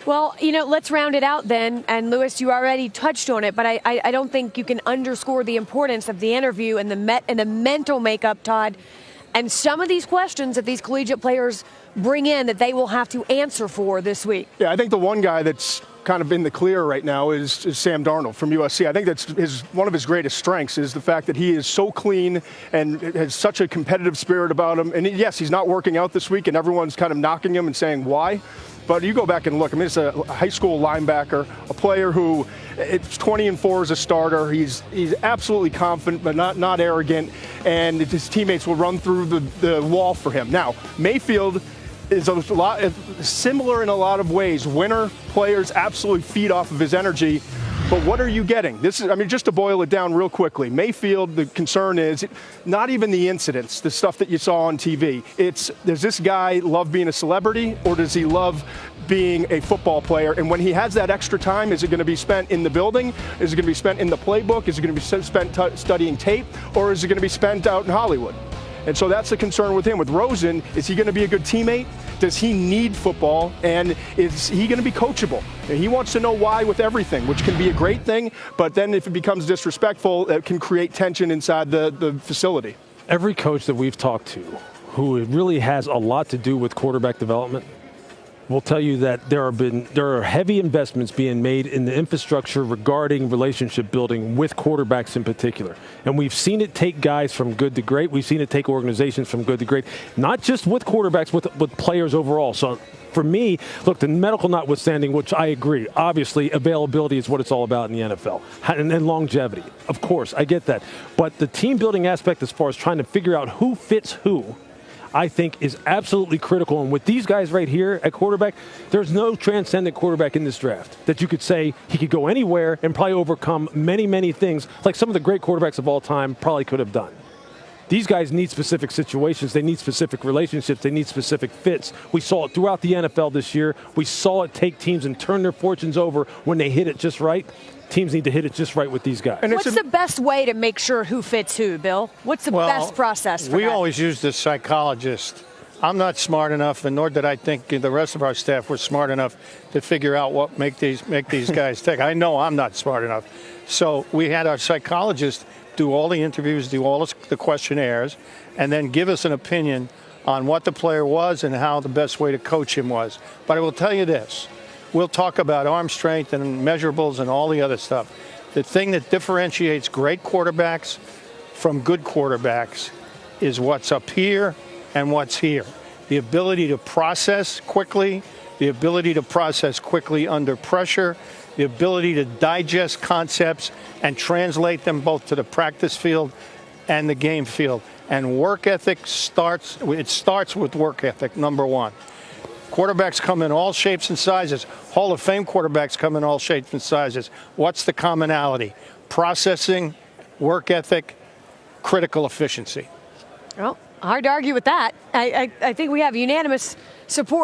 Well, let's round it out then. And Louis, you already touched on it, but I don't think you can underscore the importance of the interview and the mental makeup, Todd, and some of these questions that these collegiate players bring in that they will have to answer for this week. Yeah, I think the one guy that's kind of in the clear right now is Sam Darnold from USC. I think that's one of his greatest strengths is the fact that he is so clean and has such a competitive spirit about him. And yes, he's not working out this week, and everyone's kind of knocking him and saying why. But you go back and look. I mean, it's a high school linebacker, a player who it's 20-4 as a starter. He's absolutely confident, but not arrogant. And his teammates will run through the wall for him. Now, Mayfield is a lot similar in a lot of ways. Winner players absolutely feed off of his energy. But what are you getting? Just to boil it down real quickly, Mayfield, the concern is not even the incidents, the stuff that you saw on TV. Does this guy love being a celebrity, or does he love being a football player? And when he has that extra time, is it going to be spent in the building? Is it going to be spent in the playbook? Is it going to be spent studying tape? Or is it going to be spent out in Hollywood? And so that's the concern with him. With Rosen, is he going to be a good teammate? Does he need football? And is he going to be coachable? And he wants to know why with everything, which can be a great thing. But then if it becomes disrespectful, it can create tension inside the facility. Every coach that we've talked to who really has a lot to do with quarterback development will tell you that there are heavy investments being made in the infrastructure regarding relationship building with quarterbacks in particular. And we've seen it take guys from good to great. We've seen it take organizations from good to great, not just with quarterbacks, with players overall. So for me, look, the medical notwithstanding, which I agree, obviously availability is what it's all about in the NFL, and longevity. Of course, I get that. But the team building aspect as far as trying to figure out who fits who, I think is absolutely critical. And with these guys right here at quarterback, there's no transcendent quarterback in this draft that you could say he could go anywhere and probably overcome many, many things like some of the great quarterbacks of all time probably could have done. These guys need specific situations. They need specific relationships. They need specific fits. We saw it throughout the NFL this year. We saw it take teams and turn their fortunes over when they hit it just right. Teams need to hit it just right with these guys. And what's the best way to make sure who fits who, Bill? What's the best process for we that? always use the psychologist. I'm not smart enough, and nor did I think the rest of our staff was smart enough to figure out what make these guys tick. I know I'm not smart enough. So we had our psychologist do all the interviews, do all the questionnaires, and then give us an opinion on what the player was and how the best way to coach him was. But I will tell you this. We'll talk about arm strength and measurables and all the other stuff. The thing that differentiates great quarterbacks from good quarterbacks is what's up here and what's here. The ability to process quickly, the ability to process quickly under pressure, the ability to digest concepts and translate them both to the practice field and the game field. And work ethic starts with work ethic, number one. Quarterbacks come in all shapes and sizes. Hall of Fame quarterbacks come in all shapes and sizes. What's the commonality? Processing, work ethic, critical efficiency. Well, hard to argue with that. I think we have unanimous support.